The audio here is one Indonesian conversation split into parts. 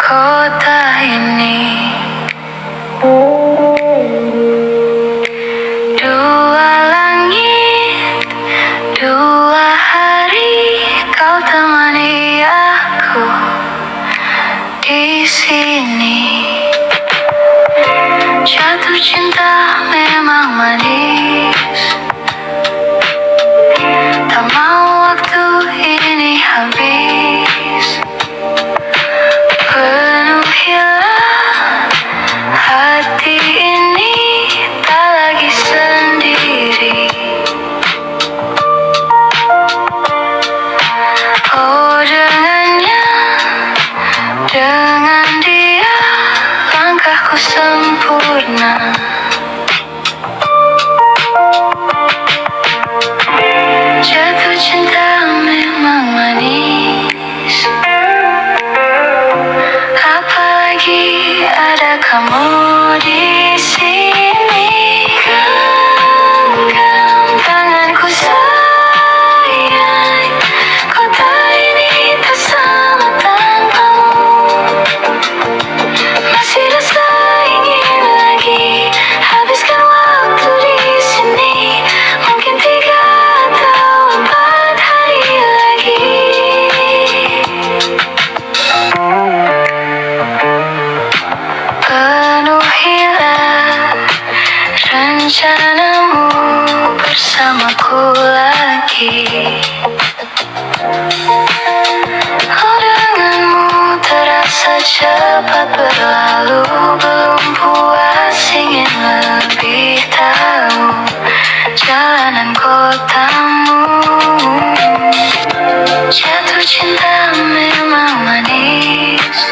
kota ini. Dua langit, dua hari, kau temani aku di sini. Jatuh cinta memang manis, tak mau waktu ini habis. Penuhilah hati ini, tak lagi sendiri. Oh, dengannya, dengan dia, langkahku sempurna. Jatuh cinta memang manis, apalagi ada kamu di sini. Genggam tanganku sayang, kota ini tak sama tanpamu. Masih rasa ingin lagi habiskan waktu di sini. Mungkin 3 atau 4 hari lagi. Penuhilah rencanamu bersamaku lagi. Oh, denganmu terasa cepat berlalu. Belum puas ingin lebih tahu jalanan kotamu. Jatuh cinta memang manis,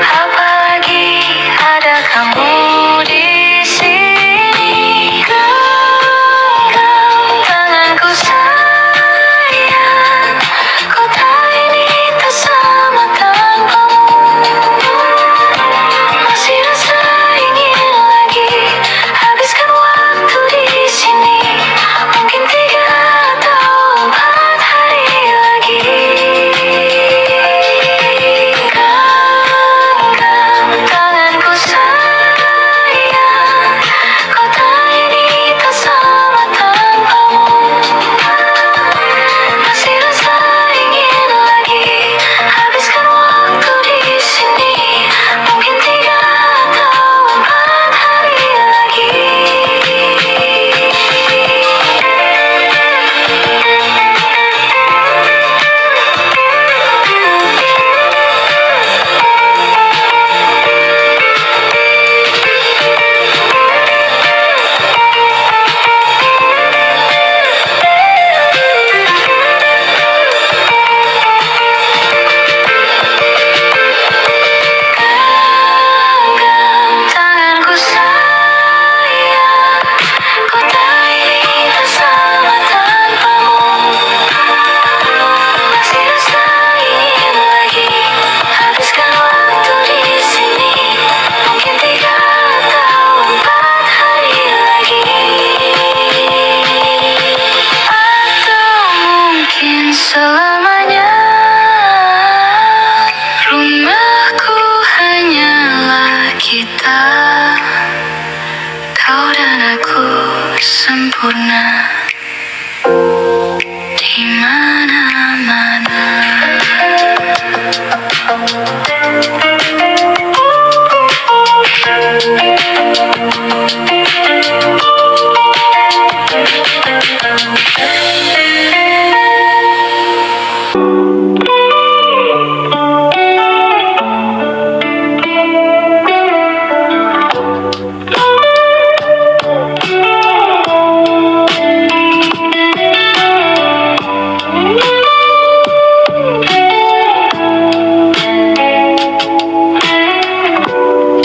apalagi ada kamu di sini. Genggam tanganku sayang, kota ini tak sama tanpamu. Masih rasa ingin lagi habiskan waktu di sini. Mungkin 3 atau 4 hari lagi. Genggam tanganku sayang, kota ini tak sama tanpamu. Masih rasa ingin lagi habiskan waktu di sini. Mungkin 3 atau 4 hari lagi. Genggam tanganku sayang, kota ini tak sama tanpamu. Masih rasa ingin lagi habiskan waktu di sini. Mungkin 3 atau 4 hari lagi. Atau mungkin selamanya. Rumahku hanyalah kita, kau dan aku sempurna di mana-mana.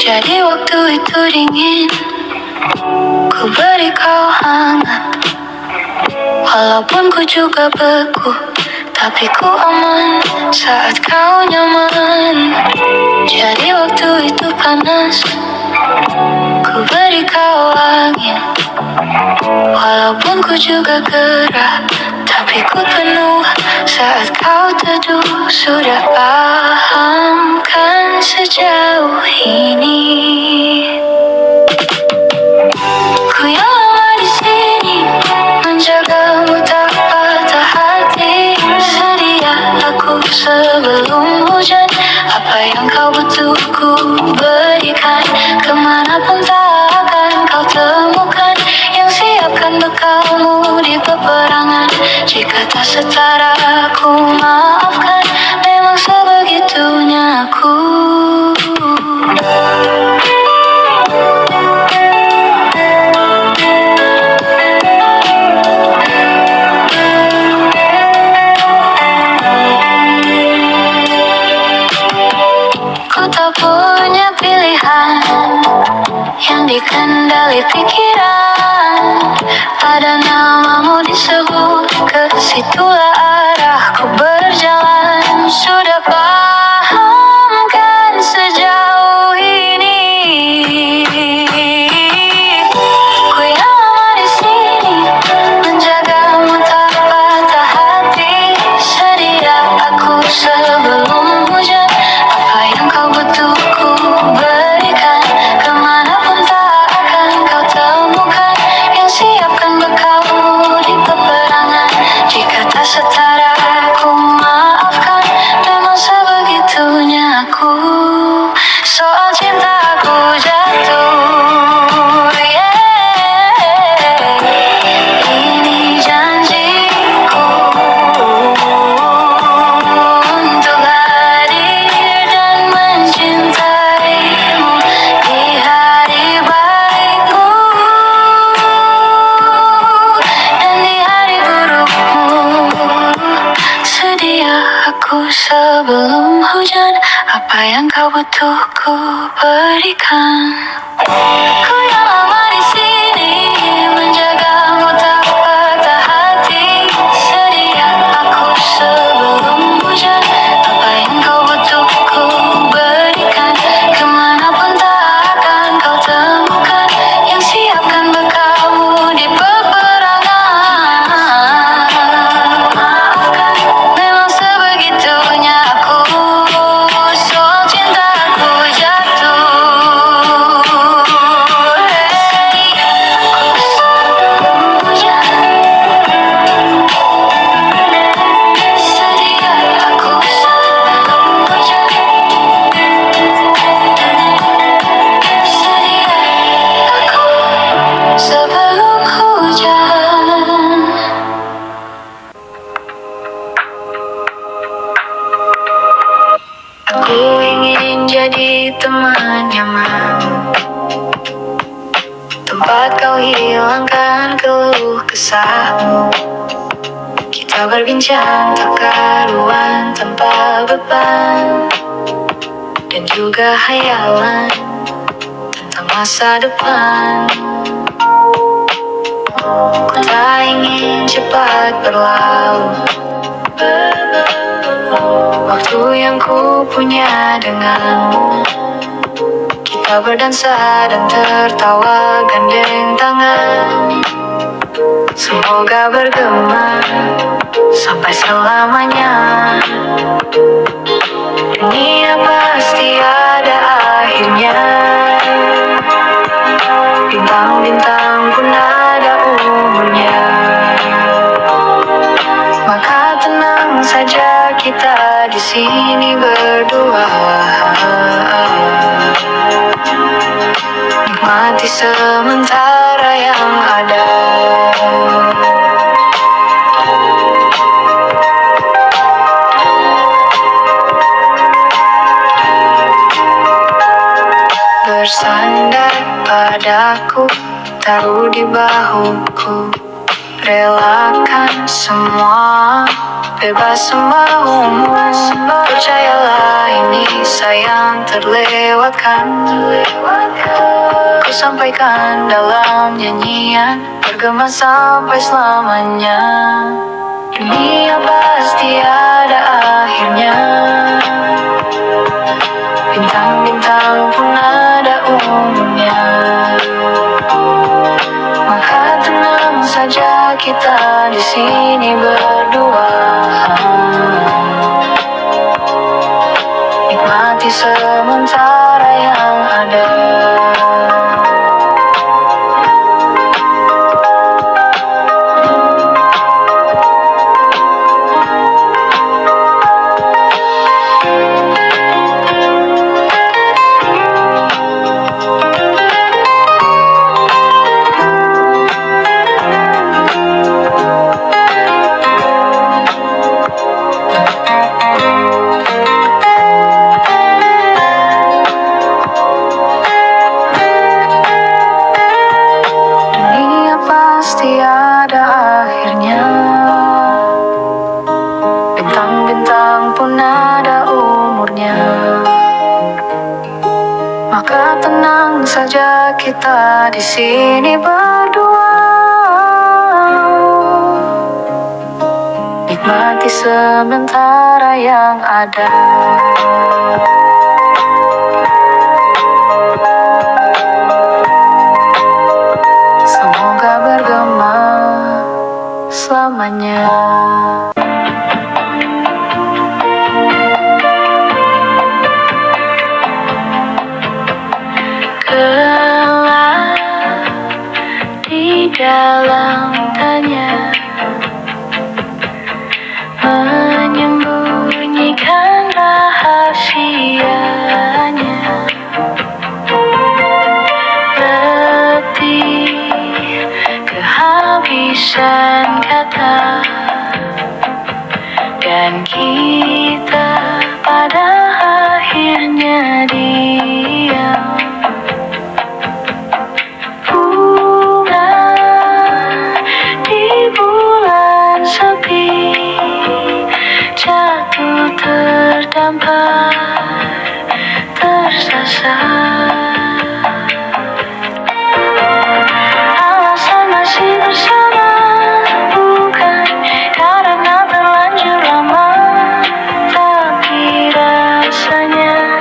Jadi waktu itu dingin, ku beri kau hangat. Walaupun ku juga beku, tapi ku aman saat kau nyaman. Jadi waktu itu panas, ku beri kau angin. Walaupun ku juga gerah, tapi ku penuh saat kau teduh sudah hujan. Apa yang kau butuh ku berikan. Kemanapun tak akan kau temukan yang siapkan bekalmu di peperangan. Jika tak setara ku maafkan, memang sebegitunya aku. Ku tak punya pilihan yang dikendali pikiran. Pada namamu disebut, ke situlah arahku berjalan. Sudah paham kan sejauh ini, ku yang lama di sini menjagamu tak patah hati. Sedia aku sebelum hujan. Apa yang kau butuh ku berikan. Kemanapun tak akan kau temukan yang siapkan bekalmu di peperangan. Jika tak setara ku maafkan, memang sebegitunya aku. Soal cintaku jatuh, yeah. Ini janjiku untuk hadir dan mencintaimu di hari baikmu dan di hari burukmu. Sedia aku sebelum hujan. Apa yang kau butuh ku berikan. Ku yang lama di sini menjagamu tak patah hati. Sedia aku sebelum hujan. Apa yang kau butuh ku berikan. Kemanapun tak akan kau temukan yang siapkan bekalmu di peperangan. Maafkan, memang sebegitunya aku. Soal cintaku jatuh, hey. Aku sebelum hujan. Sedia aku sebelum hujan. Sedia aku sebelum hujan. Aku ingin jadi teman nyamanmu, tempat kau hilangkan keluh kesahmu. Kita berbincang tak karuan tanpa beban, dan juga hayalan tentang masa depan. Ku tak ingin cepat berlalu. Waktu yang ku punya denganmu, kita berdansa dan tertawa gandeng tangan. Semoga bergema sampai selamanya. Dunia pasti ada akhirnya. Bintang-bintang pun ada umurnya. Maka tenang saja kita di sini berdua. Nikmati sementara yang ada. Bersandar padaku, taruh di bahuku. Relakan semua, bebas semaumu. Percayalah ini sayang terlewatkan. Ku sampaikan dalam nyanyian, bergema sampai selamanya. Dunia pasti ada akhirnya. Bintang-bintang pun ada umurnya. Maka tenang saja kita di sini berdua. Nikmati sementara yang ada. Semoga tenang saja kita di sini berdua, nikmati sementara yang ada. Semoga bergema selamanya. Gelap di dalam tanya, menyembunyikan rahasianya. Letih kehabisan kata, dan kita pada akhirnya diam. Bunga di bulan sepi jatuh terdampar, tersasar. Alasan masih bersama bukan karena terlanjur lama, tapi rasanya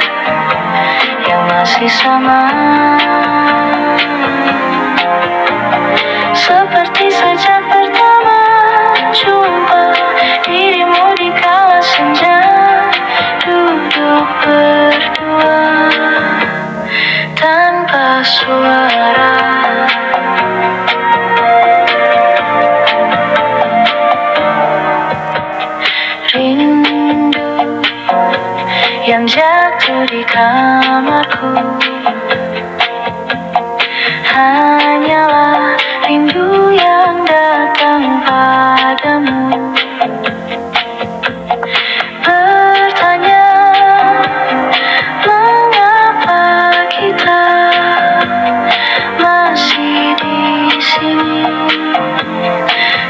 yang masih sama. Seperti sejak pertama jumpa dirimu di kala senja, duduk berdua tanpa suara. Rindu yang jatuh di kamarku hanyalah rindu yang datang padamu. Bertanya mengapa kita masih di sini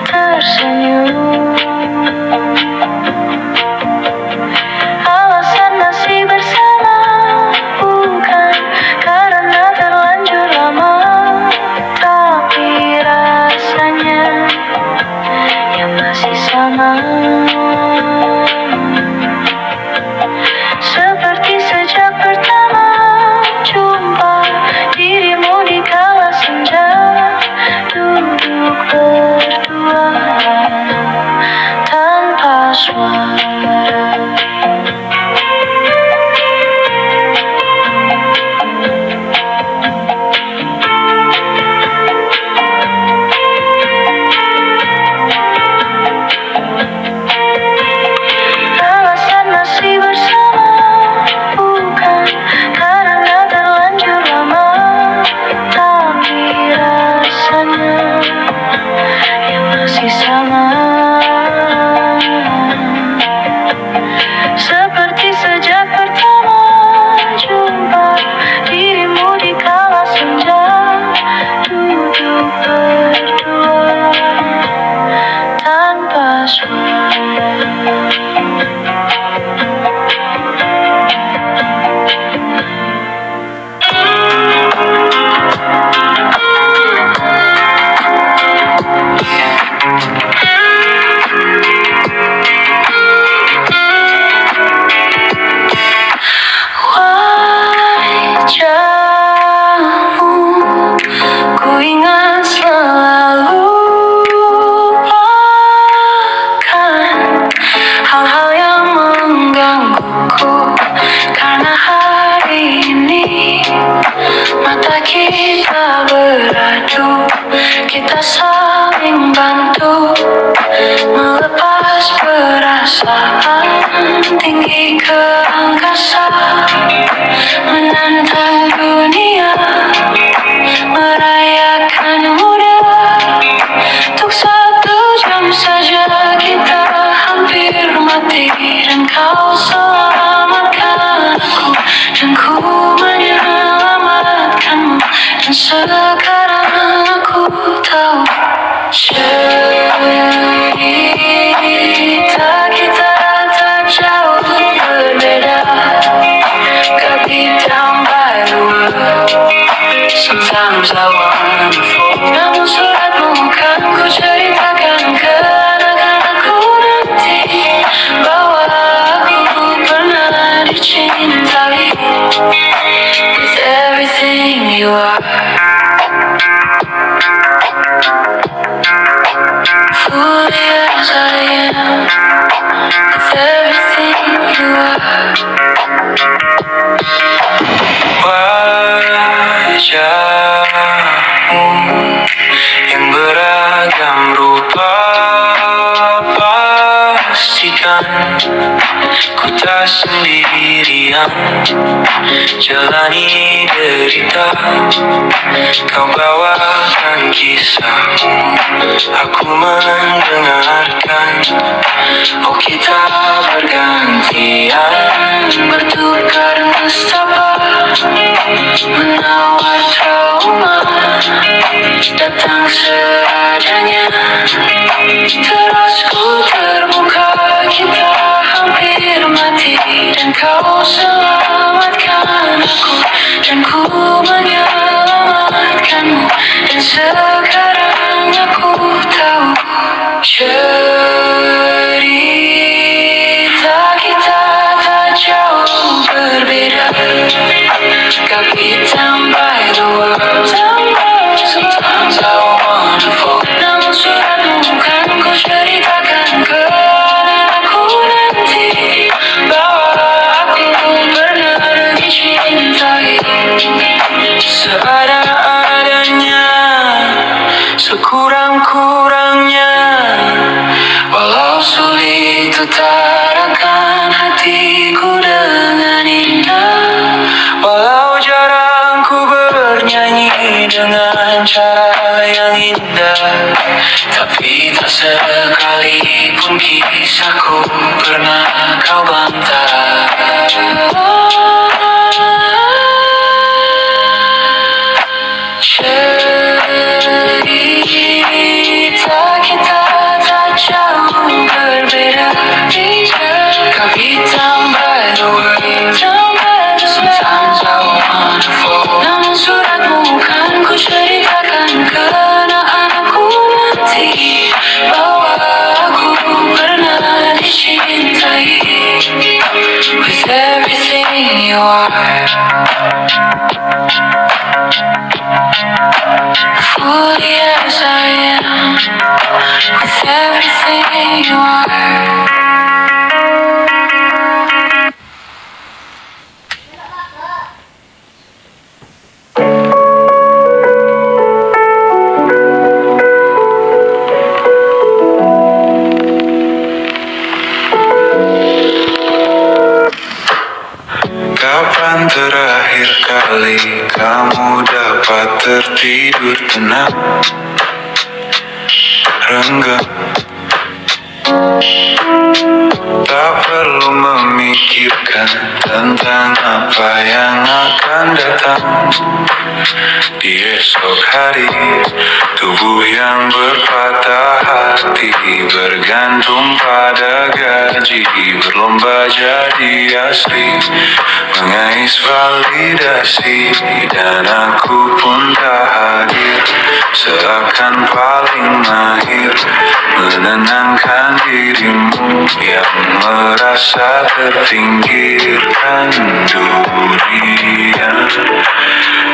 tersenyum. Alasan masih bersama bukan karena terlanjur lama, tapi rasanya yang masih sama. Seperti sejak pertama jumpa dirimu di kala senja, duduk berdua tanpa suara. Alasan masih bersama bukan karena terlanjur lama, tapi rasanya yang masih sama. Seperti sejak pertama jumpa dirimu di kala senja, duduk berdua tanpa suara. Wajahmu ku ingat selalu, bahkan hal-hal yang menggangguku. Karena hari ini mata kita beradu, kita saling bantu melepas perasaan tinggi ke angkasa, menantang dunia, merayakan muda. Untuk 1 jam saja kita hampir mati, dan kau selamatkan aku, dan ku menyelamatkanmu. Dan sekarang aku tahu cerita kita tak jauh berbeda. Gak bintang baru dicintai with everything you are. Fully as I am with everything you are. Wajahmu yang beragam rupa pastikan ku tak sendirian jalani derita. Kau bawakan kisahmu, aku mendengarkan. Oh kita bergantian bertukar nestapa, menawar trauma datang seadanya. Terus ku terbuka, kita hampir mati dan kau selamatkan aku, dan ku menyelamatkanmu. Dan sekarang aku tahu cerita kita tak jauh berbeda. Got beat down by the world. Sometimes I wanna fall. Namun suratmu kan ku ceritakan ke aku nanti bahwa aku pernah dicintai seada-adanya, sekurang-kurangnya. Walau sulit utarakan hatiku dengan indah, walau jarang ku bernyanyi dengan cara yang indah, tapi tak sekalipun kisahku pernah kau bantah. Cerita kita tak jauh berbeda. Kau hitam by the world. Sometimes I wanna fall. Namun suratmu kan ku ceritakan kenaan aku nanti bahwa aku pernah dicintai with everything you are. Fully as I am with everything you are. Kapan terakhir kali kamu dapat tertidur tenang, renggang? Tak perlu memikirkan tentang apa yang akan datang di esok hari. Tubuh yang berpatah hati bergantung pada gaji, berlomba jadi asli, mengais validasi. Dan aku pun tak hadir, seakan paling mahir menenangkan dirimu yang merasa terpinggirkan dunia.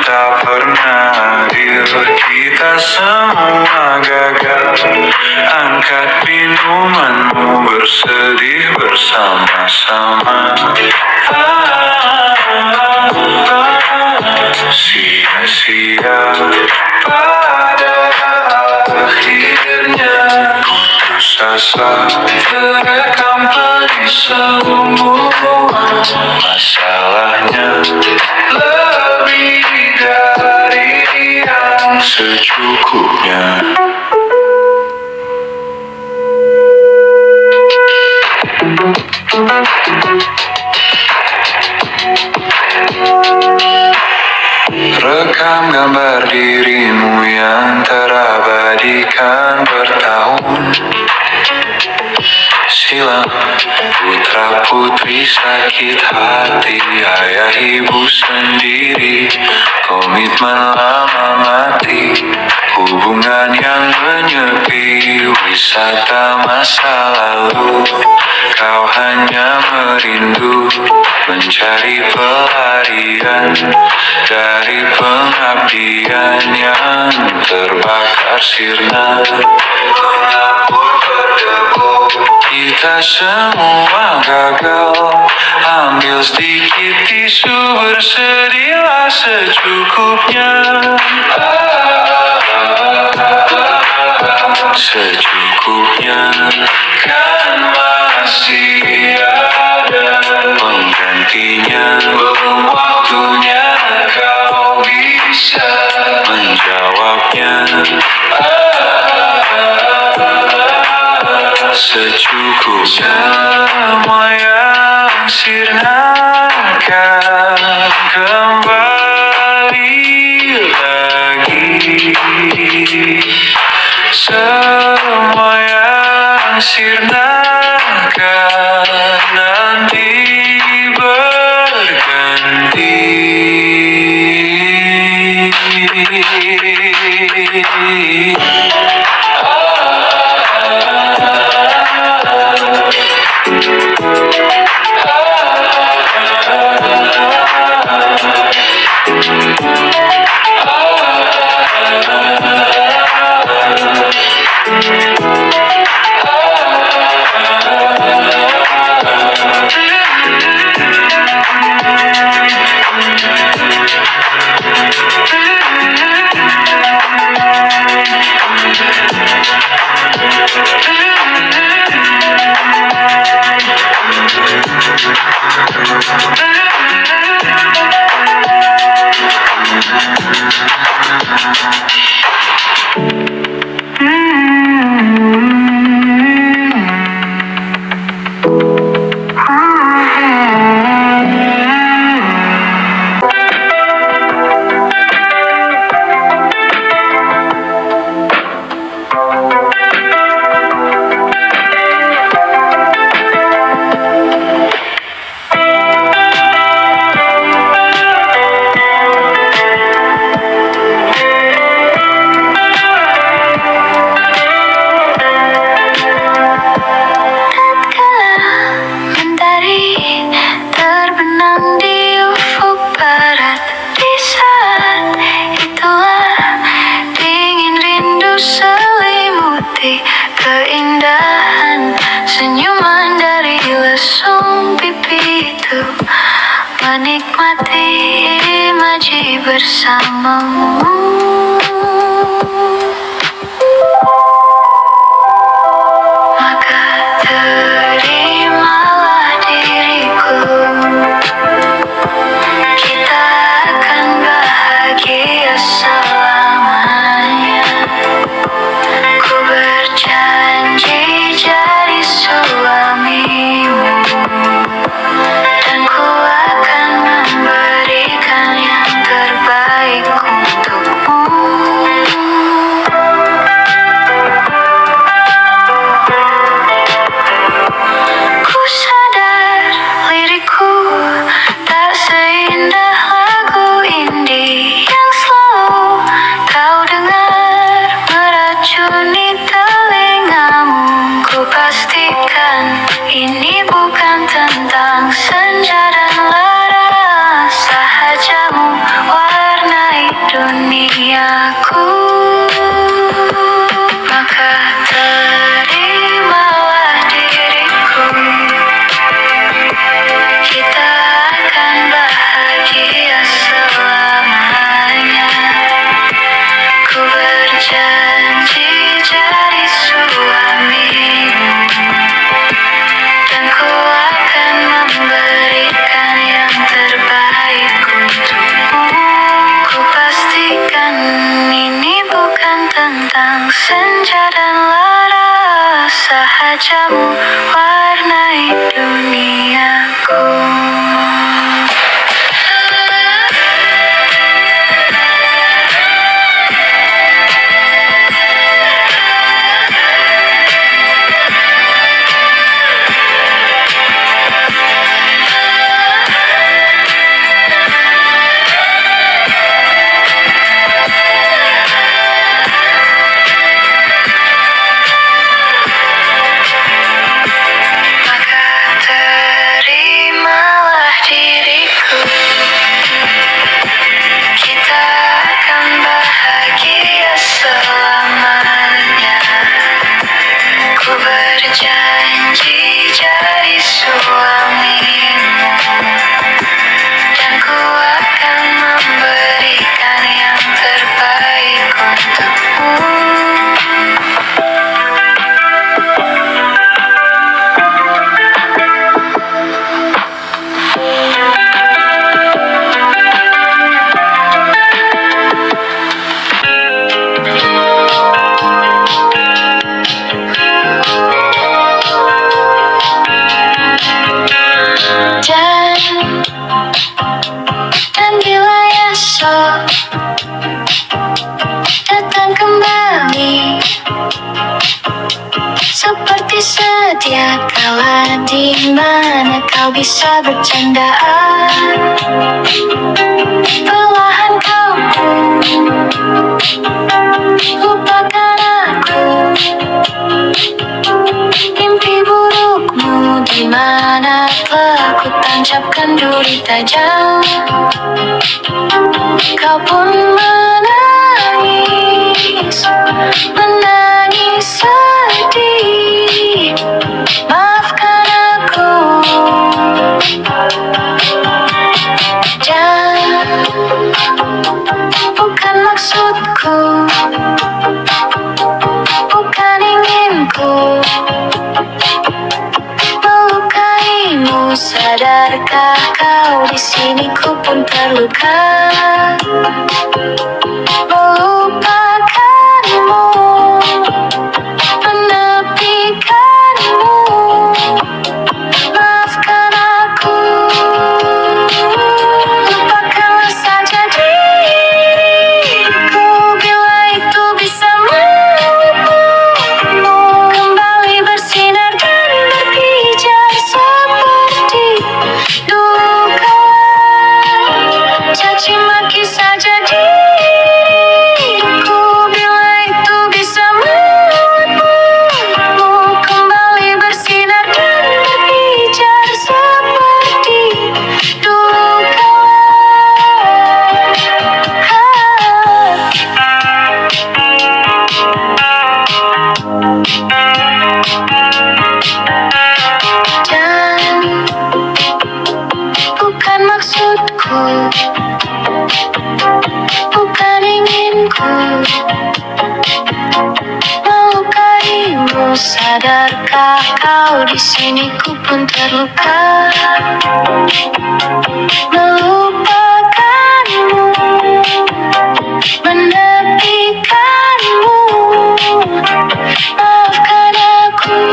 Tak pernah hadir, kita semua gagal. Angkat minumanmu, bersedih bersama-sama. Sia-sia pada akhirnya, putus asa terekam pada semua masalahnya. Lebih dari yang secukupnya. Rekam gambar dirimu yang terabadikan bertahun silam. Putra putri sakit hati, ayah ibu sendiri, komitmen lama mati. Hubungan yang menyepi, wisata masa lalu. Kau hanya merindu, mencari pelarian dari pengabdian yang terbakar sirna. Mengapur berdebu, kita semua gagal. Ambil sedikit tisu, bersedihlah secukupnya. Secukupnya, kan masih ada penggantinya. Belum waktunya kau bisa menjawabnya. Secukupnya, semua yang sirna akan kembali lagi. Semua yang sirna akan nanti berganti. Keindahan senyuman dari lesung pipi itu, menikmati imaji bersamamu. Maka terimalah diriku, kita akan bahagia selamanya. Ku berjanji jadi suamimu, dan ku akan memberikan yang terbaik untukmu. Ku sadar liriku tak seindah lagu indie yang selalu kau dengar meracuni telingamu. Ku pastikan ini bukan tentang senja dan lara, sahajamu warnai duniaku. Maka terimalah diriku, kita akan bahagia selamanya. Ku berjanji jadi suamimu, dan ku akan memberikan yang terbaik untukmu. Ku pastikan ini bukan tentang senja dan lara, sahajamu warnai duniaku. Di mana kau bisa bercandaan? Perlahan kau pun lupakan aku. Mimpi burukmu di mana telah ku tancapkan duri tajam. Kau pun menangis, menangis sedih. Maafkan aku. Dan bukan maksudku, bukan inginku melukaimu. Sadarkah kau di sini ku pun terluka. Melupakanmu, menepikanmu. Maafkan aku. Lupakanlah saja diriku bila itu bisa membuatmu kembali bersinar dan berpijar seperti dulu kala. Caci maki saja diriku bila itu bisa membuatmu kembali bersinar dan berpijar seperti dulu kala. Dan bukan maksudku, bukan inginku melukaimu. Sadarkah kau di sini ku pun terluka. Melupakanmu, menepikanmu. Maafkan aku.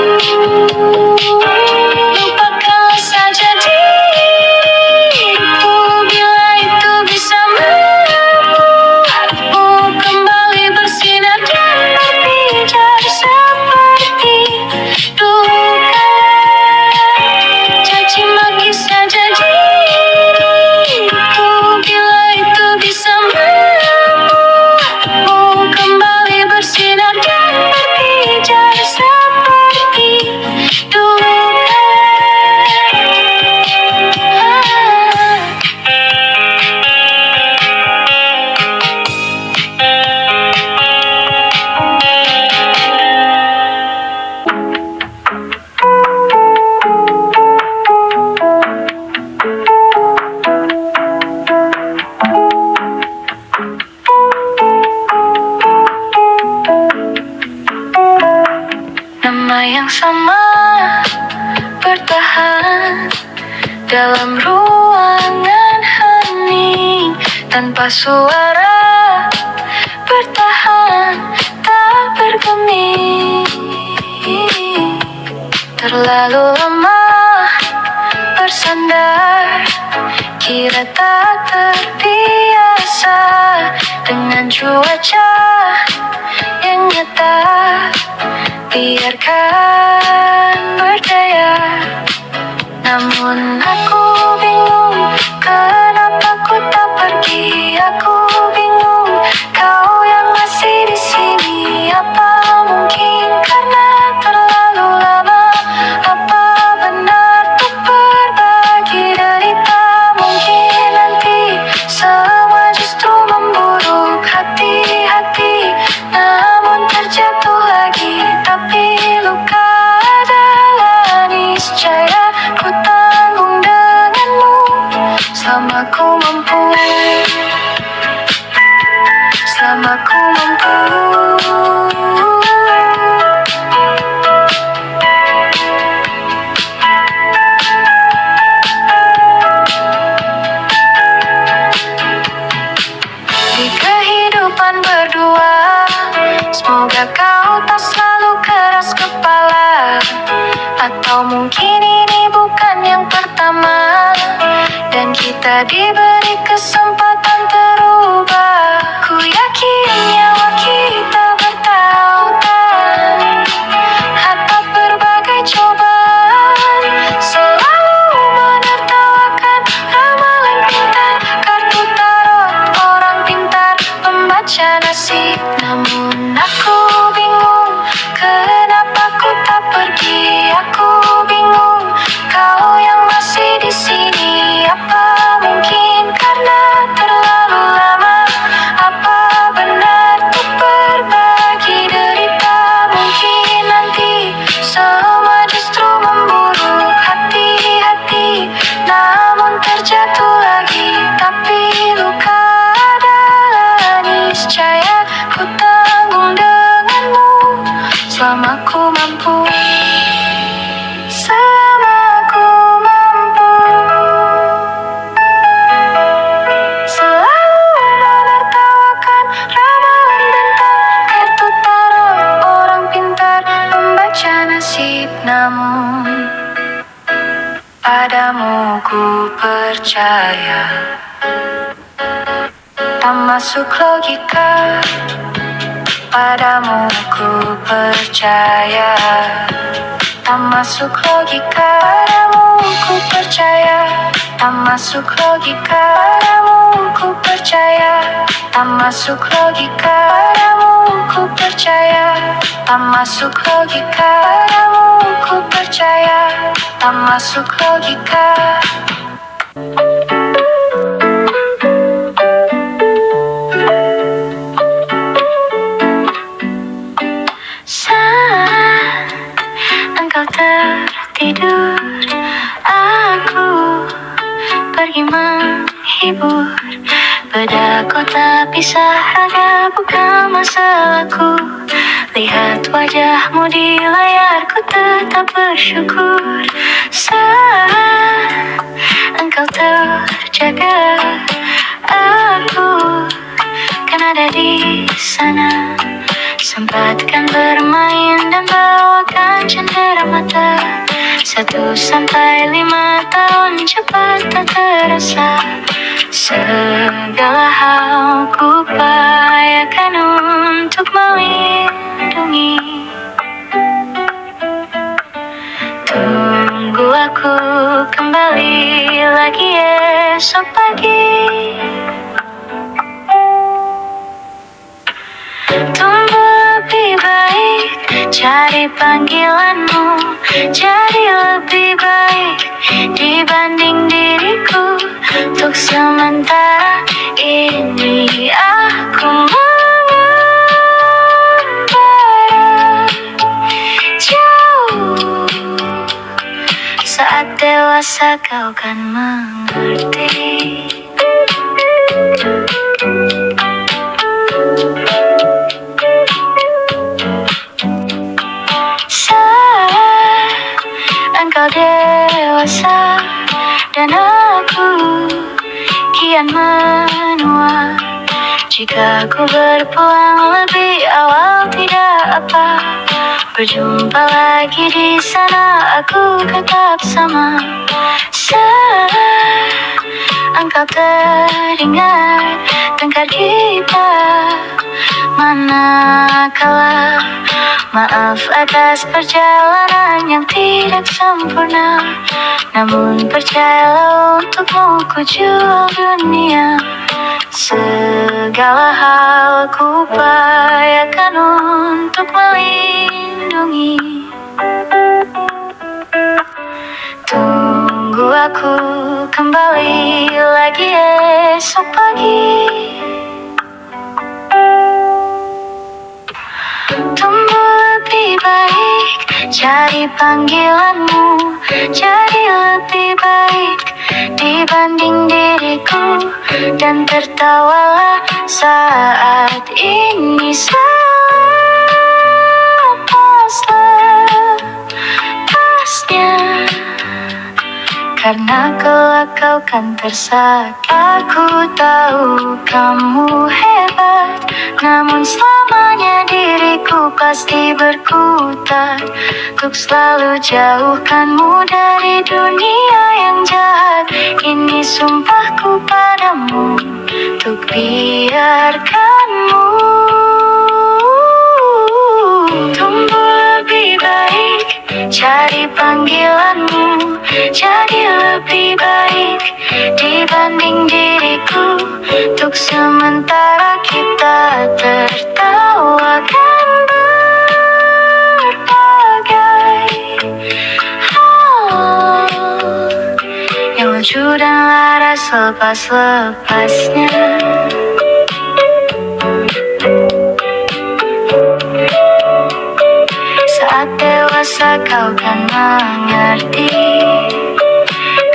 Lupakanlah saja diriku bila itu bisa membuatmu kembali bersinar dan berpijar seperti dulu kala. Caci maki saja diriku bila itu bisa membuatmu kembali bersinar dan berpijar seperti dulu nama yang sama bertahan dalam ruangan hening tanpa suara, bertahan tak bergeming. Terlalu lama bersandar, kira tak terbiasa dengan cuaca yang nyata. Biarkan berdaya, namun aku bingung kenapa ku tak pergi. Aku bingung kau yang masih di sini. Apa mungkin karena terlalu lama? Apa benar untuk berbagi derita? Mungkin nanti semua justru memburuk. Hati-hati, namun terjatuh lagi. Tapi luka adalah niscaya ku tanggung denganmu selama ku mampu. Selama ku mampu. Di kehidupan berdua, semoga kau tak selalu keras kepala. Atau mungkin ini bukan yang pertama, dan kita diberi kesempatan terubah. Ku yakin nyawa kita bertautan atap berbagai cobaan. nasib. Namun aku bingung, kenapa ku tak pergi. Aku bingung, kau yang masih di sini. Apa mungkin karena terlalu lama? Apa benar untuk berbagi derita? Mungkin nanti semua justru memburuk. Hati-hati, namun terjatuh lagi. Tapi luka adalah niscaya, ku tanggung denganmu selama ku mampu. Selama ku mampu, selalu menertawakan ramalan bintang, kartu tarot orang pintar membaca nasib. Namun padamu ku percaya, tak masuk logika. Padamu ku percaya, tak masuk logika. Padamu ku percaya, tak masuk logika. Padamu ku percaya, tak masuk logika. Padamu ku percaya, tak masuk logika. Padamu ku percaya, tak masuk logika. Saat engkau tertidur, aku pergi menghibur. Beda kota pisah raga bukan masalahku. Lihat wajahmu di layar, ku tetap bersyukur. Saat engkau terjaga, aku kan ada di sana. Sempatkan bermain dan bawakan cenderamata. 1-5 tahun cepat tak terasa. Segala hal ku upayakan untuk melindungi. Tunggu aku kembali lagi esok pagi. Tumbuh lebih baik, cari panggilanmu. Jadi lebih baik dibanding diriku. Untuk sementara ini aku mengembara jauh. Saat dewasa kau kan mengerti. Engkau dewasa dan aku kian menua. Jika ku berpulang lebih awal tidak apa. Berjumpa lagi di sana, aku tetap sama. Saat engkau teringat tengkar kita manakala. Maaf atas perjalanan yang tidak sempurna. Namun percayalah, untukmu ku jual dunia. Segala hal ku upayakan untuk melindungi. Tunggu aku kembali lagi esok pagi. Tumbuh lebih baik, cari panggilanmu. Jadi lebih baik dibanding diriku. Dan tertawalah saat ini. Lepasnya, karena kelak kau kan tersakit. Aku tahu kamu hebat, namun selamanya diriku pasti berkutat. Untuk selalu jauhkanmu dari dunia yang jahat. Ini sumpahku padamu, untuk biarkanmu tumbuh lebih baik. Cari panggilanmu, jadi lebih baik dibanding diri. hatiku. Untuk sementara kita tertawakan berbagai hal yang lucu dan laras lepas-lepasnya. Saat dewasa kau kan mengerti,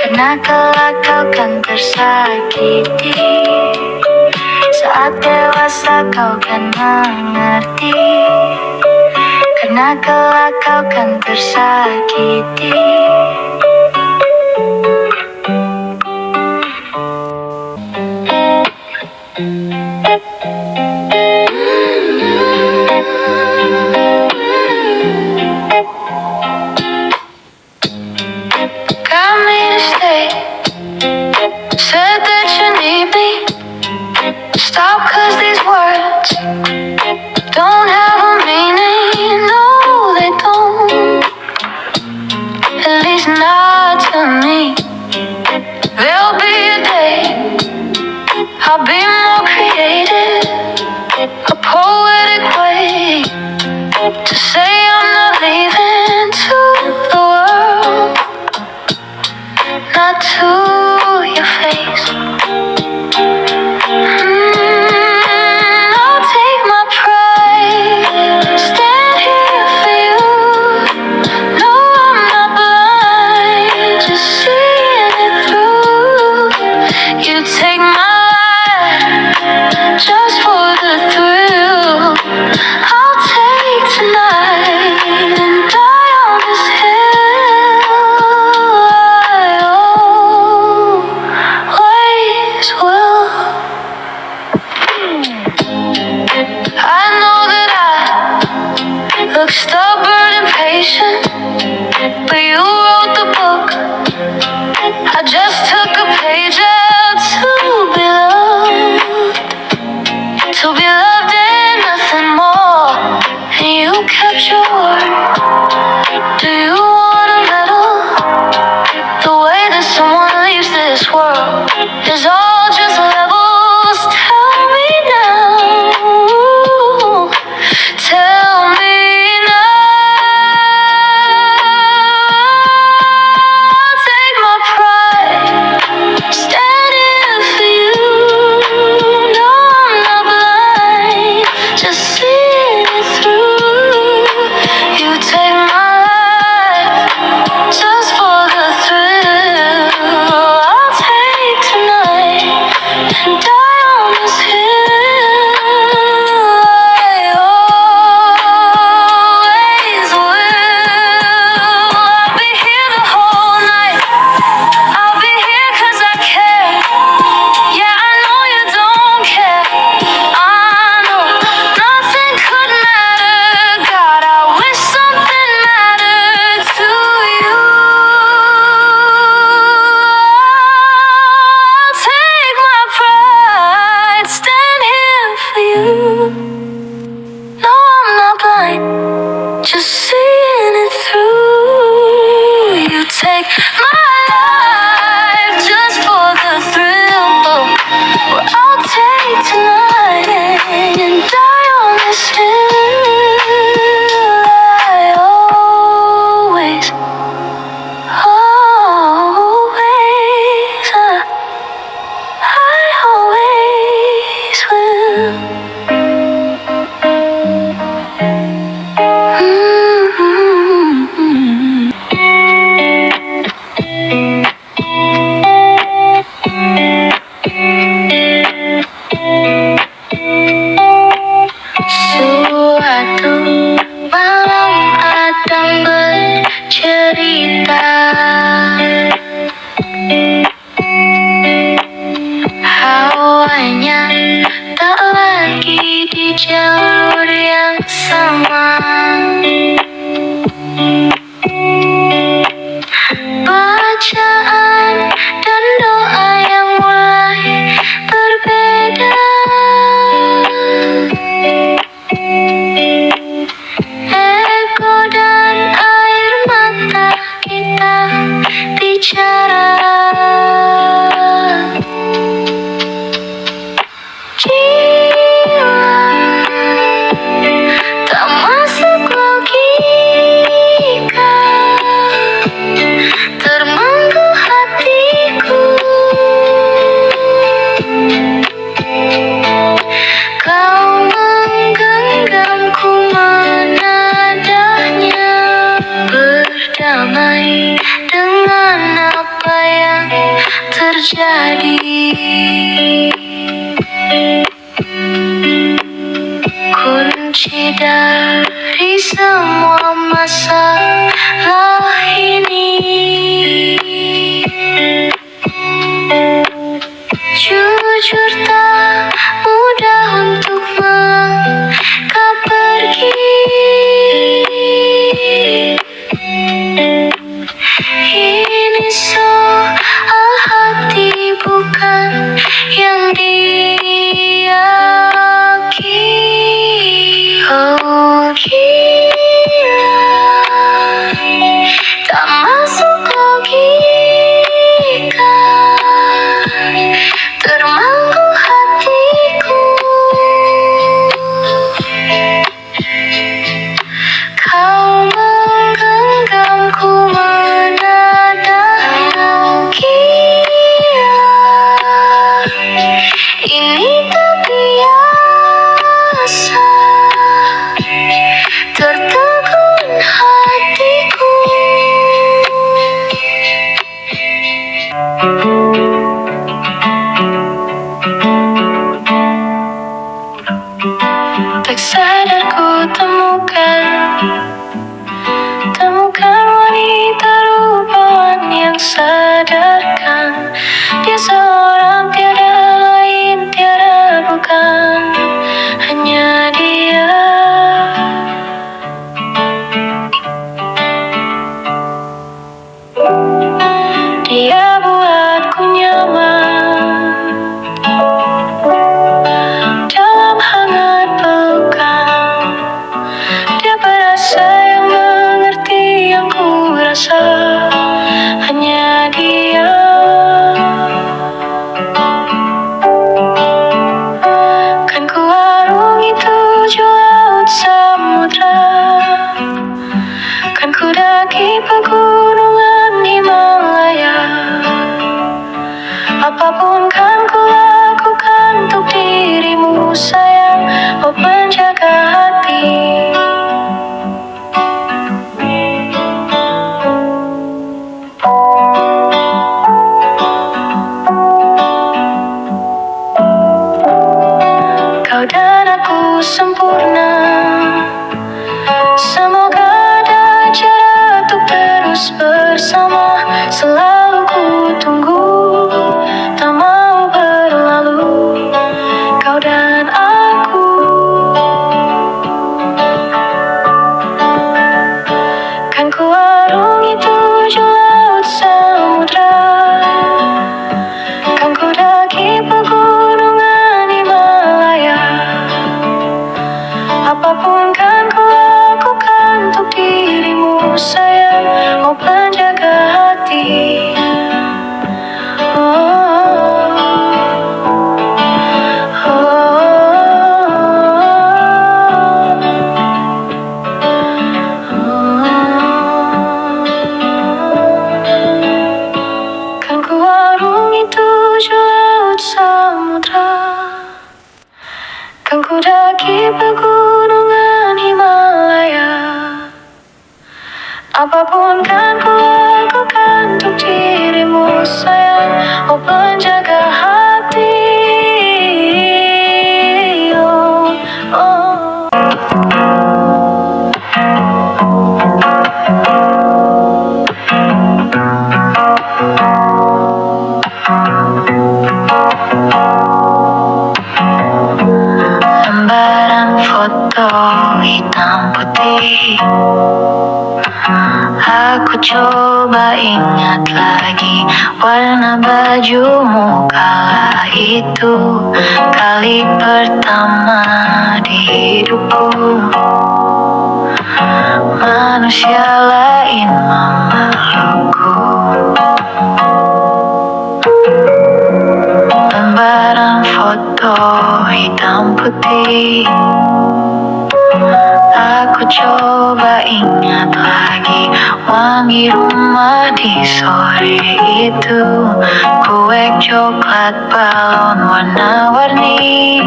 karena kelak kau kan tersakiti. Saat dewasa kau kan mengerti, karena kelak kau kan tersakiti. Got me to stay, said that you need me. Stop, 'cause these words don't have a meaning. No, they don't, at least not to me. There'll be a day I'll be more creative, a poetic way to say I'm not leaving to the world, not to your face. I'll take my pride, stand here for you. No, I'm not blind, just seeing it through. You take my life, Kau menggenggamku menadahnya, berdamai dengan apa yang terjadi. Kunci dari semua masalah ini, jujur tak mudah untuk melangkah pergi. Ini soal hati bukan yang diyakini. Oh gila, tak masuk logika, termanggu hatiku. Kau menggenggamku menadahnya, gila, ini tak biasa, tertegun hatiku. Tak sadar ku temukan wanita rupawan yang sadarkan dia seorang, tiada lain, tiada bukan, hanya dia. Dia buatku nyaman dalam hangat pelukan. Dia berasa yang mengerti yang ku rasa, hanya dia. Kan ku arungi tujuh laut samudra, kan ku daki pegunungan Himalaya. Apapun kan ku lakukan untuk dirimu sayang, oh penjaga hati. Kau dan aku sempurna, semoga ada cara untuk terus bersama. Selalu ku tunggu, tak mau berlalu, kau dan aku. Kan ku arungi tujuh laut samudra, kan ku daki pegunungan Himalaya. Apapun kan ku lakukan untuk dirimu sayang, oh penjaga hati. Kan ku arungi tujuh laut samudra, kan ku daki pegunungan Himalaya. Apapun kan ku lakukan untuk dirimu sayang, oh penjaga hati. Oh, oh. Lembaran foto hitam putih, aku coba ingat lagi warna bajumu kala itu, kali pertama di hidupku. Manusia lain memelukku. Lembaran foto hitam putih, Aku coba ingat lagi wangi rumah di sore itu, kue coklat balon warna-warni,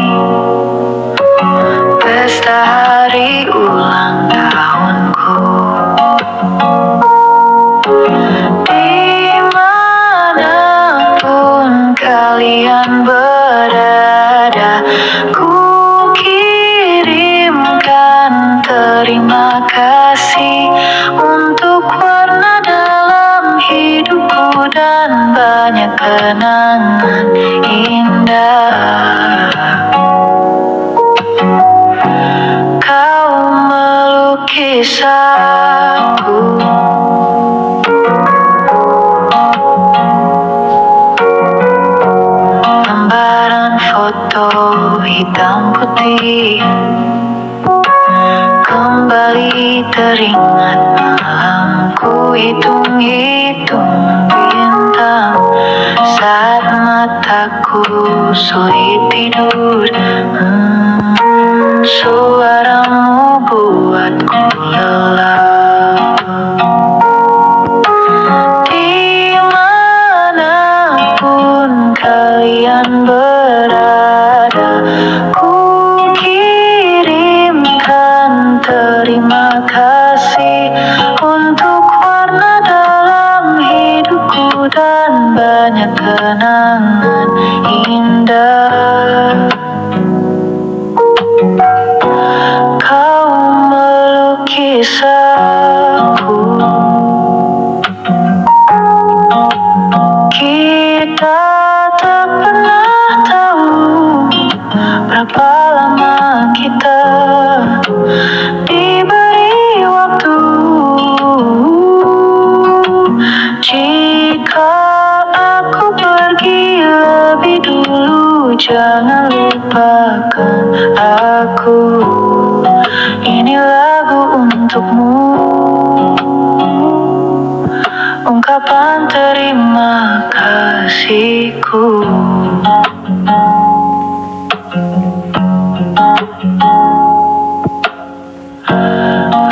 pesta hari ulang tahunku. Dimanapun kalian berada, ku kirimkan terima kasih untuk warna dalam hidupku dan banyak kenangan indah. Kau melukis aku, lembaran foto hitam putih, kembali teringat malamku hitung-hitung bintang saat mataku sulit tidur. Suaramu buatku lelah. Dimanapun kalian berada, ku kirimkan terima kasih untuk warna dalam hidupku dan banyak kenangan indah. Kau melukis aku, kita tak pernah tahu berapa lama kita diberi waktu. Jika aku pergi lebih dulu, jangan lupakan aku. Ini lagu untukmu, ungkapan terima kasihku.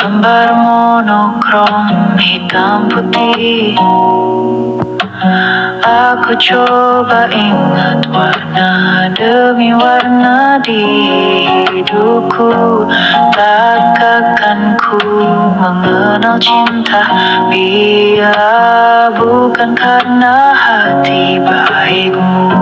Lembar monokrom hitam putih, aku coba ingat warna demi warna di hidupku. Tak akan ku mengenal cinta bila bukan karena hati baikmu.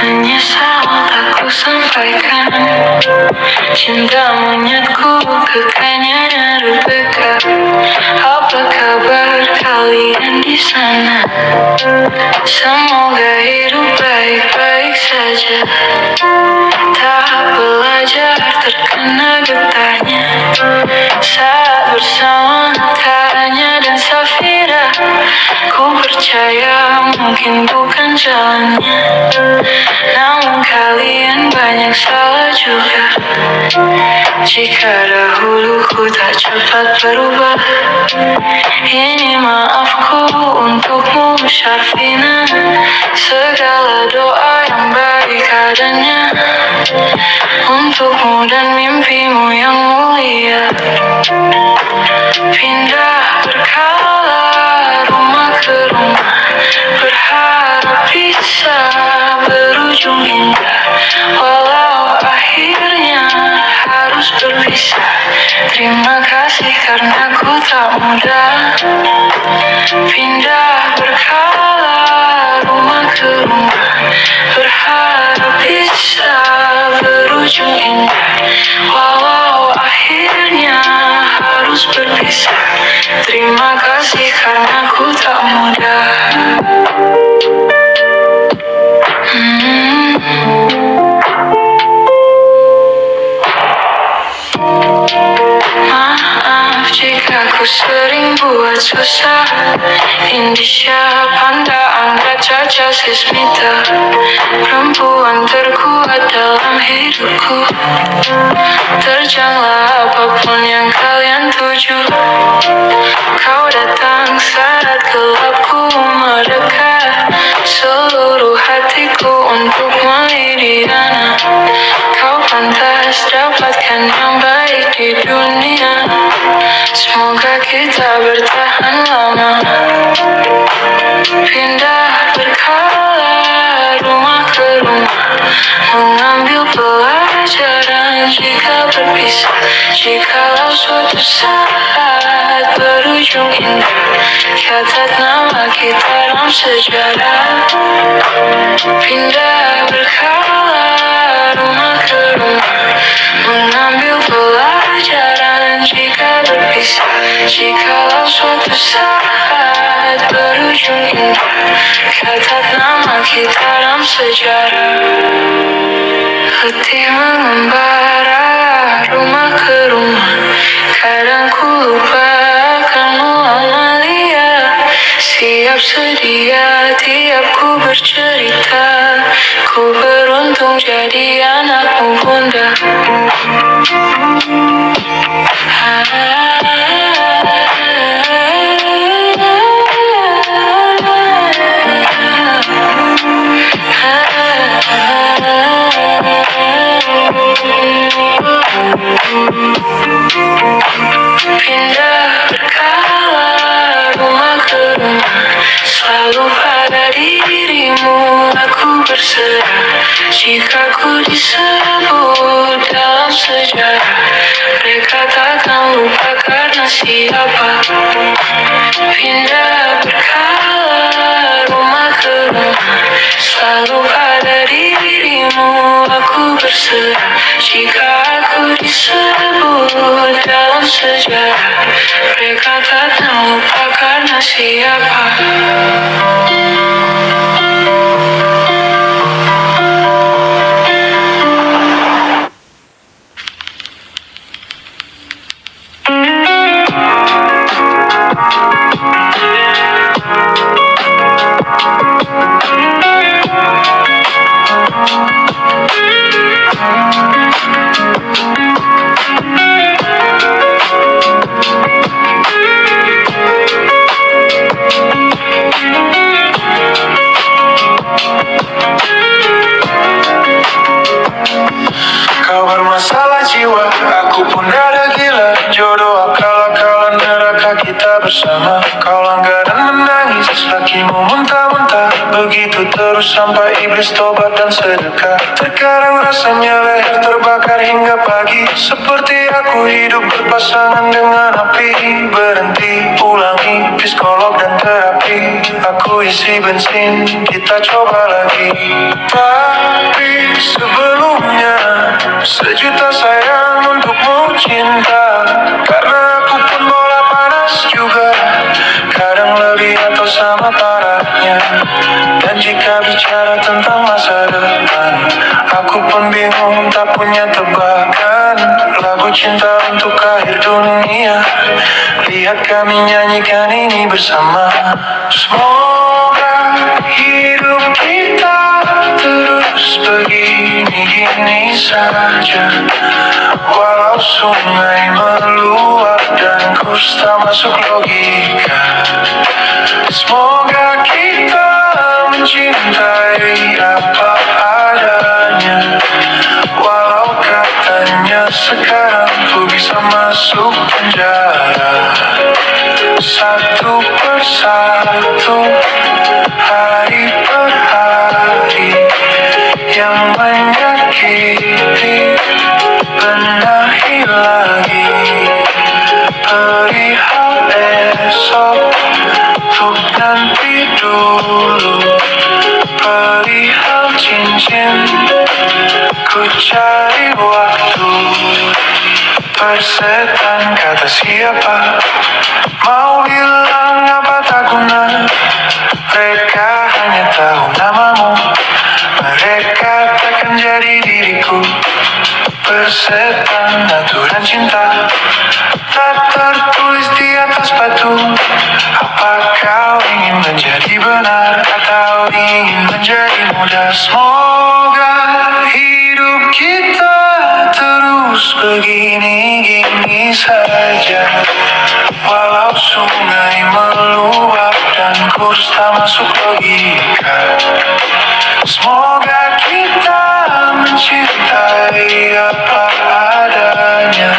Menyesal tak ku sampaikan cinta monyetku ke kanyanya Rebecca. Apa kabar kalian di sana? Semoga hidup baik-baik saja. Tak belajar terkena getarnya saat bersama Tanya dan Safira. Ku percaya mungkin bukan jalannya, namun kalian banyak salah juga. Jika dahulu ku tak cepat berubah, ini maafku untukmu Syarfina. Segala doa yang baik adanya untukmu dan mimpimu yang mulia. Pindah berkala rumah ke rumah, berharap bisa berujung indah. Walau akhirnya harus berpisah, terima kasih karena ku tak mudah. Pindah berkala rumah ke rumah, berharap bisa berujung indah. Walau akhirnya harus berpisah, terima kasih karena ku tak mudah. Maaf jika ku Aku sering buat susah Indonesia Panda Angga Caca Sismita Perempuan terkuat dalam hidupku Terjanglah apapun yang kalian tuju Kau datang saat gelapku mendekat Seluruh hatiku untuk Meridiana Kau pantas dapatkan yang baik di dunia Semoga kita bertahan lama Pindah berkala rumah ke rumah Mengambil pelajaran jika berpisah Jikalau suatu saat berujung indah Catat nama kita dalam sejarah Pindah berkala rumah ke rumah Mengambil pelajaran jika berpisah Jikalau suatu saat berujung indah Catat nama kita dalam sejarah Letih mengembara rumah ke rumah Kadang ku lupa kamu Amalia Siap sedia tiap ku bercerita Ku beruntung jadi anakmu bunda Pindah berkala rumah ke rumah Selalu pada dirimu aku berserah Jika ku disebut dalam sejarah Mereka takkan lupa karena siapa Pindah berkala rumah ke rumah Selalu pada dirimu aku berserah Jika aku disebut dalam sejarah Mereka takkan lupa karena siapa Kau bermasalah jiwa, aku pun rada gila Jodoh akal-akalan neraka kita bersama Kau langgar dan menangis, lakimu muntah-muntah Begitu terus sampai iblis tobat dan sedekah Terkadang rasanya leher terbakar hingga pagi Seperti aku hidup berpasangan dengan api Berhenti, ulangi, psikolog dan terapi Aku isi bensin, kita coba lagi Tapi sebelumnya sejuta sayang untukmu cinta Karena aku pun bola panas juga Kadang lebih atau sama parahnya Dan jika bicara tentang masa depan Aku pun bingung tak punya tebakan Lagu cinta untuk akhir dunia Lihat kami nyanyikan ini bersama Semoga hidup kita terus begini-gini saja Walau sungai meluap dan kusta masuk logika Semoga kita mencintai apa adanya Walau katanya sekarang ku bisa masuk penjara Satu persatu, hari per hari Yang menyakiti, benahi lagi Perihal esok, untuk nanti dulu Perihal cincin, ku cari waktu Persetan kata siapa Mau bilang apa tak guna Mereka hanya tahu namamu Mereka takkan jadi diriku Persetan aturan cinta Tak tertulis di atas kurs tak masuk logika. Semoga kita mencintai apa adanya.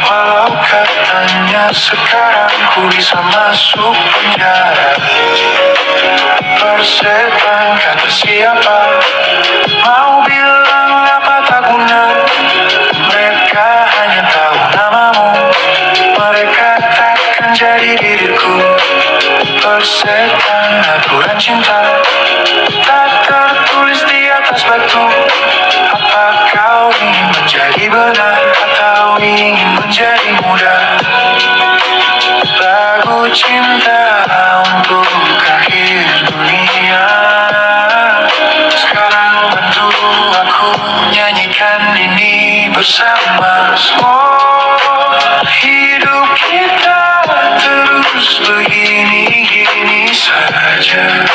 Walau katanya sekarang ku bisa masuk penjara. Persetan kata siapa, mau bilang apa tak guna. Mereka hanya tahu namamu, mereka takkan jadi diriku. Persetan aturan cinta tak tertulis di atas batu. Apa kau ingin menjadi benar atau ingin menjadi muda? Lagu cinta untuk akhir dunia. Sekarang bantu aku nyanyikan ini bersama. Semua hidup kita terus begini-gini saja.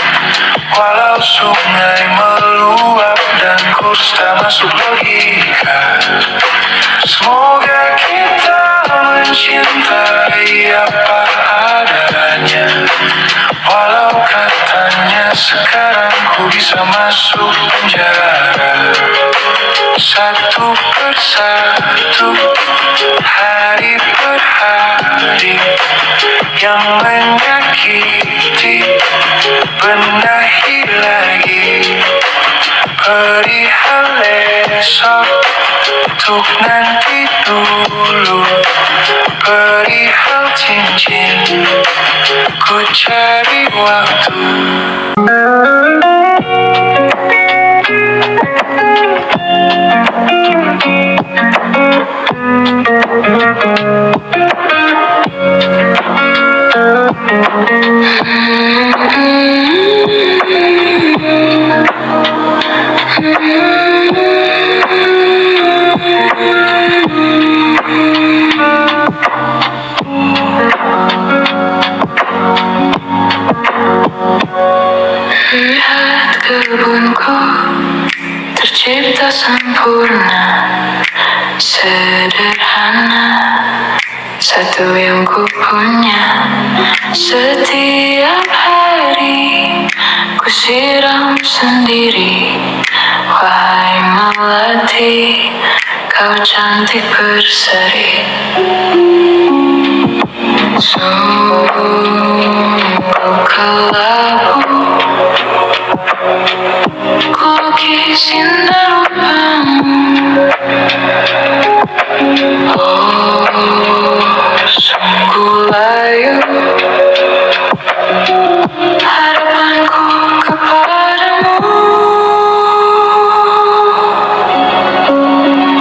Walau sungai meluap dan kurs tak masuk logika. Semoga kita mencintai apa adanya. Walau katanya sekarang ku bisa masuk penjara. Satu persatu, hari per hari, yang menyakiti benahi lagi. Perihal esok, untuk nanti dulu. Perihal cincin, ku cari waktu. Lihat kebunku tercipta sempurna, sederhana, satu yang ku punya. Setiap hari ku siram sendiri. Wahai melati, kau cantik berseri. Sungguh kelabu ku lukis indah rupamu. Oh, sungguh layu harapanku kepadamu.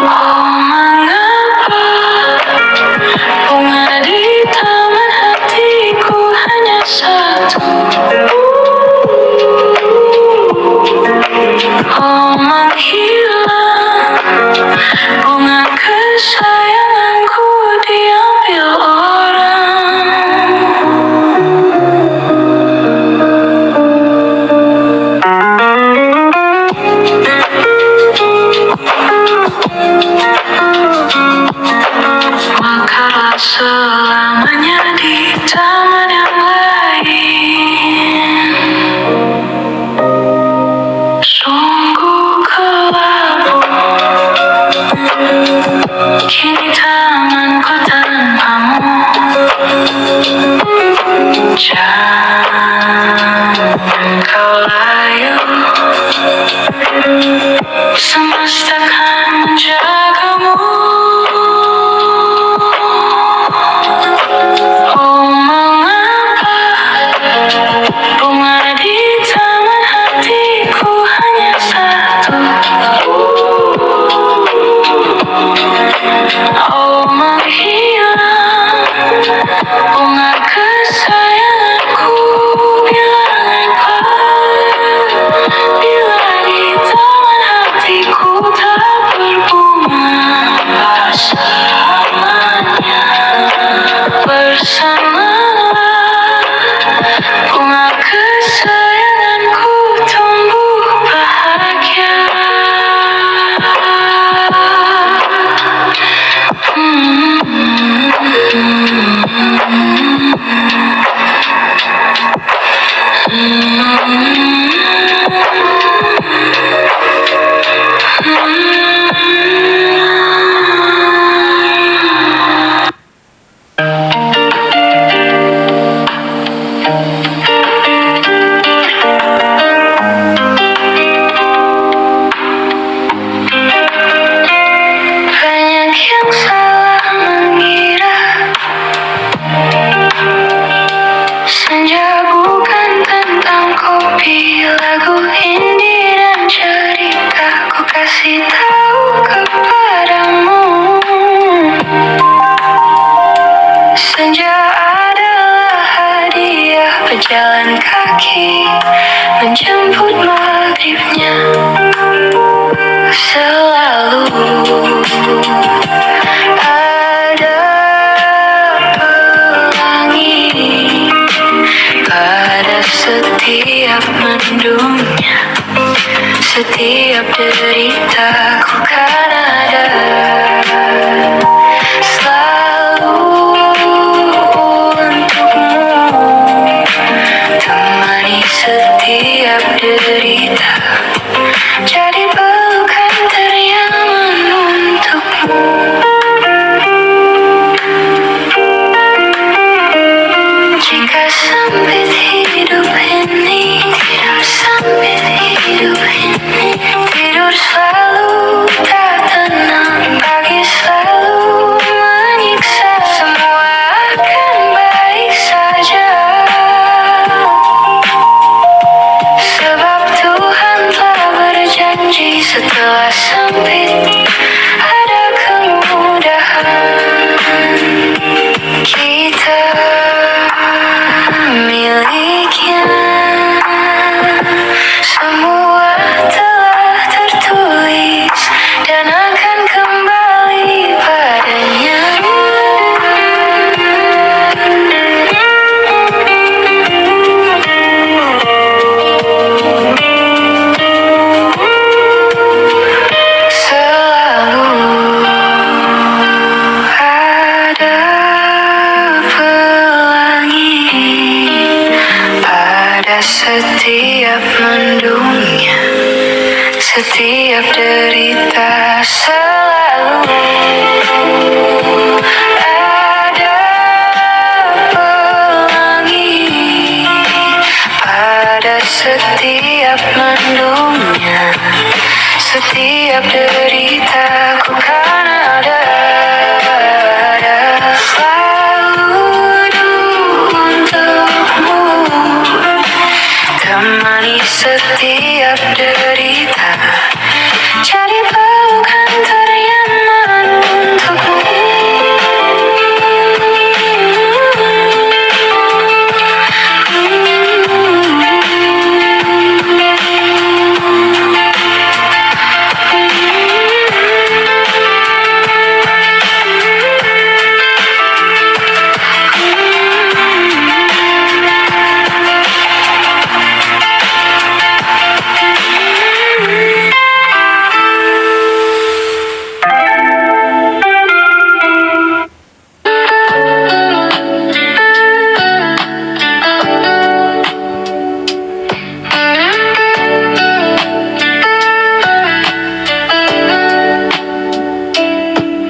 Oh, mengapa bunga di taman hatiku hanya satu? Oh, menghilang bunga kesayanganku diambil orang. Mekarlah selamanya di taman yang lain. Sungguh kelabu kini tamanku tanpamu. Jangan kau layu, semesta kan menjagamu. Oh, mengapa bunga di taman hatiku hanya satu? Oh, menghilang bunga kesayanganku. Bila di taman hatiku berjalan kaki menjemput maghribnya. Selalu ada pelangi pada setiap mendungnya. Setiap deritaku kan ada selalu untukmu, temani setiap derita, jadi pelukan ternyaman untukmu. Jika sempit hidup ini, tidur sempit hidup ini, tidur selalu tak tenang, pagi selalu menyiksa. Semua akan baik saja, sebab Tuhan telah berjanji setelah sempit ada kemudahan. Kita miliknya, semua telah tertulis dan akan kembali padanya. Selalu ada pelangi pada setiap mendungnya, setiap derita. Selalu ada pelangi pada setiap mendungnya, setiap deritaku kan ada selalu untukmu, temani setiap derita, jadi pelukan ternyaman untukmu.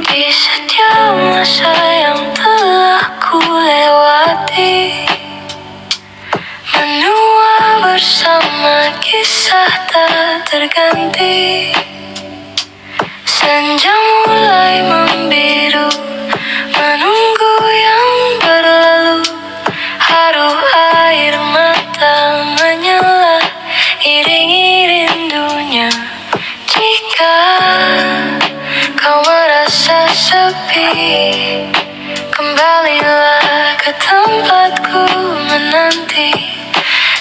Di setiap masa yang telah ku lewati, menua bersama kisah tak terganti. Senja mulai membiru, menunggu yang berlalu. Haru air mata menyala, iringi rindunya. Jika kau merasa sepi, kembalilah ke tempatku menanti,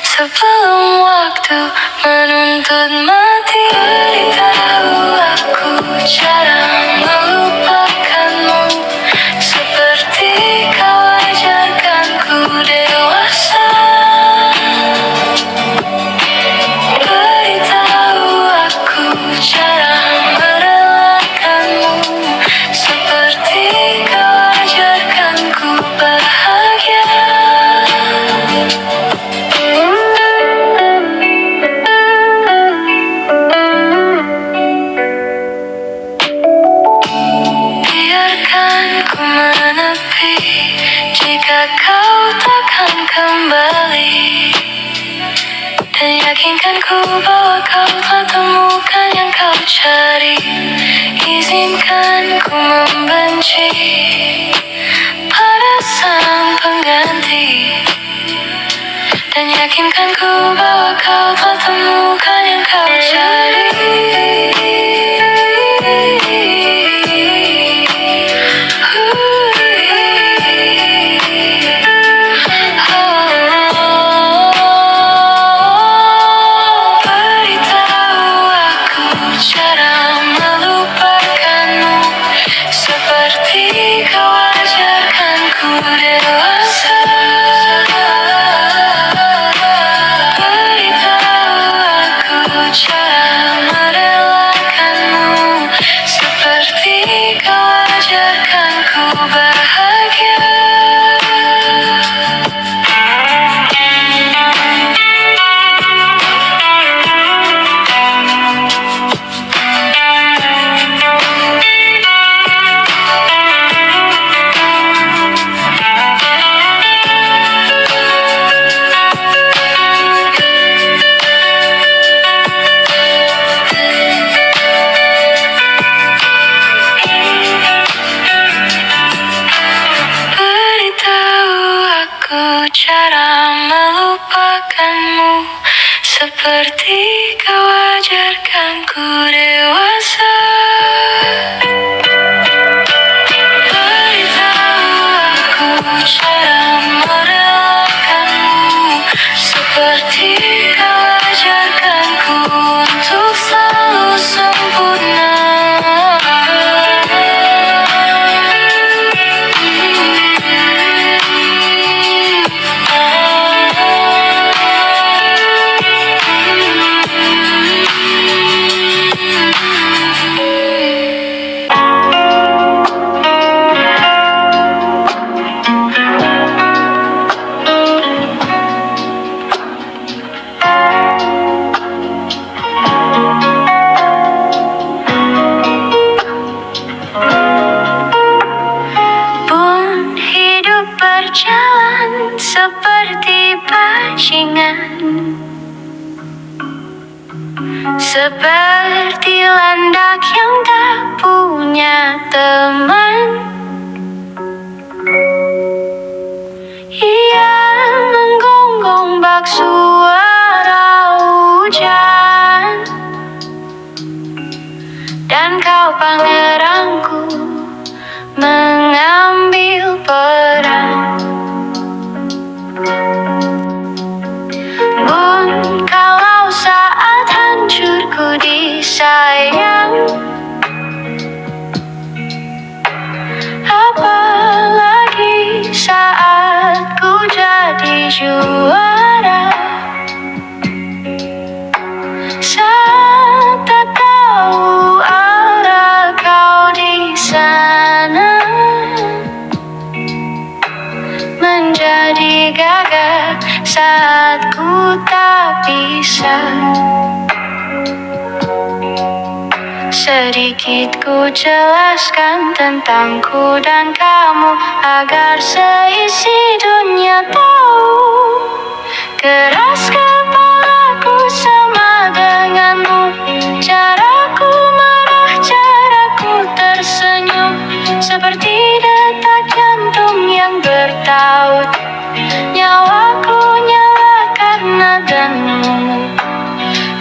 sebelum waktu menuntut mati. Beritahu aku cara melupakanmu, seperti kau ajarkanku dewasa. Beritahu aku cara merelakanmu, seperti kau ajarkanku bahagia. Biarkan ku menepi jika kau takkan kembali, dan yakinkan ku bahwa kau telah temukan yang kau cari. Izinkan ku membenci pada sang pengganti, dan yakinkan ku bahwa kau telah temukan yang kau cari. Oh. seperti kau ajarkan ku dewasa. Beritahu aku cara merelakanmu, seperti kau ajarkan ku untuk selalu sempurna. Berjalan seperti bajingan, seperti landak yang tak punya teman. Ia menggonggong bak suara hujan, dan kau pangeranku mengambil peran. Bun, kalau saat hancurku disayang, apalagi saat ku jadi juara. Saat tak tahu arah kau di sana, menjadi gagah saat ku tak bisa. Sedikit ku jelaskan tentangku dan kamu, agar seisi dunia tahu. Keras kepalaku sama denganmu, caraku marah, caraku tersenyum, seperti detak jantung yang bertaut. Nyawaku nyala karena denganmu.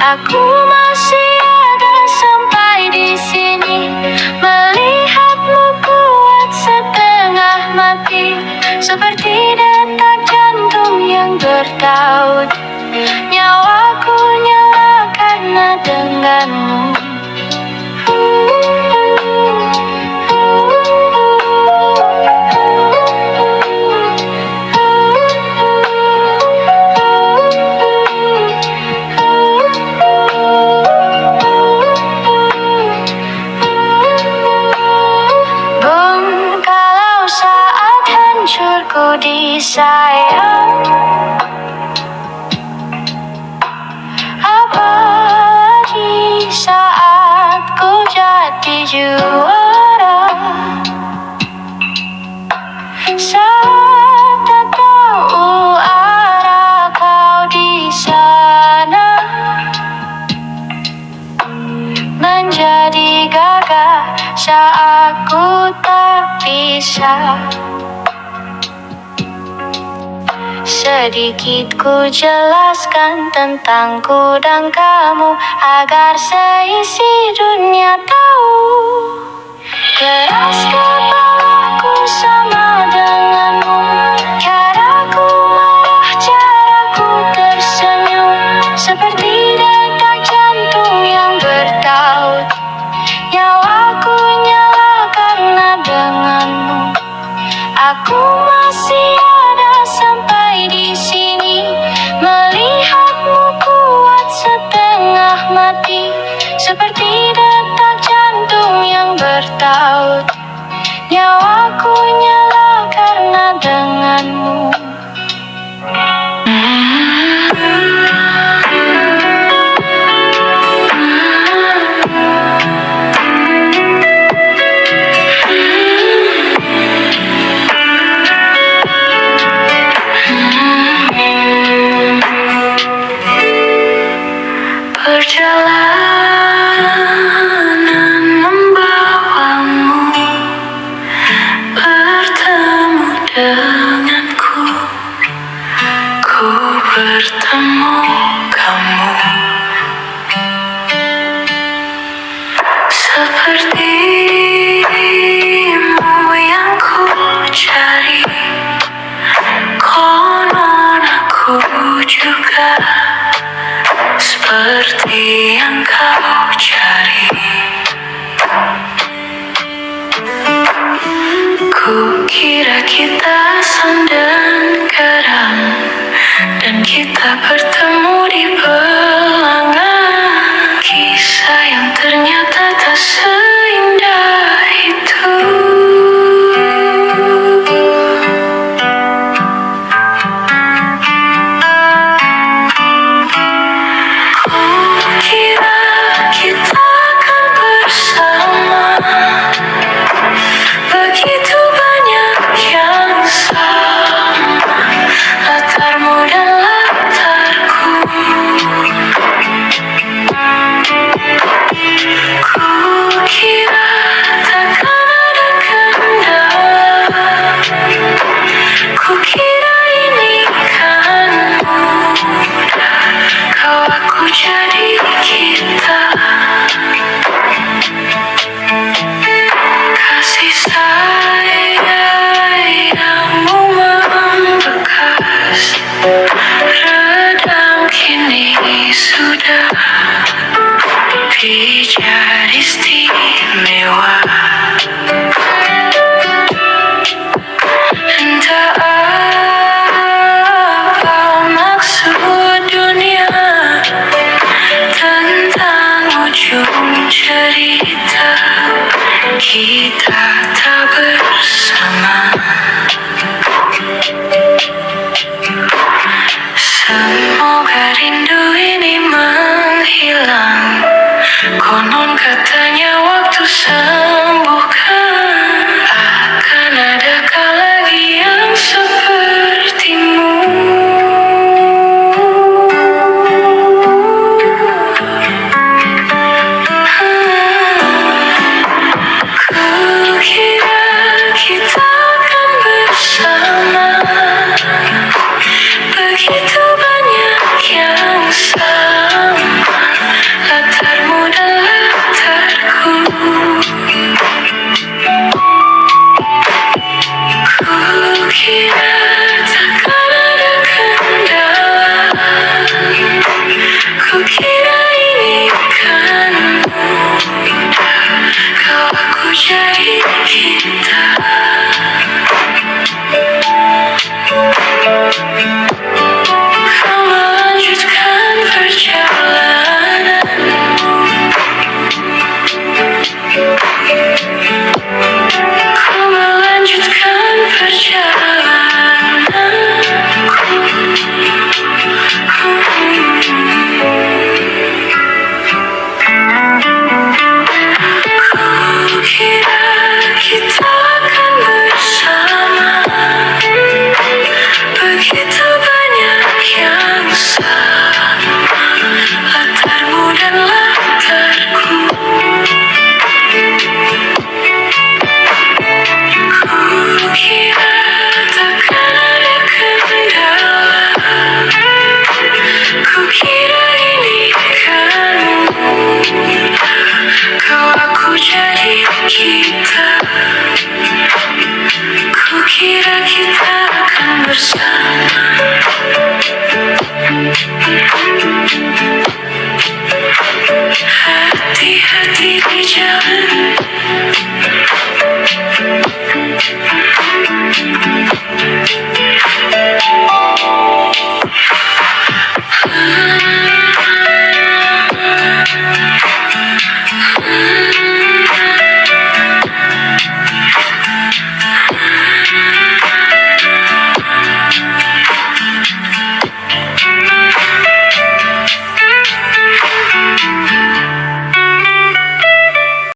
Aku masih ada sampai di sini, melihatmu kuat setengah mati, seperti detak jantung yang bertaut. Nyawaku nyala karena denganmu. Hancurku disayang, apalagi saat ku jadi juara. Saat tak tahu arah kau di sana, menjadi gagah saat ku tak bisa. Sedikit ku jelaskan tentangku dan kamu, agar seisi dunia tahu. Keras kepalaku sama denganmu, caraku marah, caraku tersenyum, seperti detak jantung yang bertaut. Nyawaku nyala karena denganmu. Aku masih ada sampai di sini, melihatmu kuat setengah mati, seperti detak jantung yang bertaut. Nyawaku nyala karena denganmu. bertemu kamu, sepertimu yang ku cari. Konon aku juga seperti yang kau cari. Kukira kita asam dan garam, dan kita bertemu di belanga. Kisah yang ternyata tak seindah itu. Kukira kita akan bersama, begitu banyak yang sama, latarmu dan latarku. Kukira takkan ada kendala, kukira ini kan mudah, kau aku jadi kita. Kasih sayangmu membekas, redam kini sudah pijar istimewa. Entah apa maksud dunia tentang ujung cerita kita tak bersama.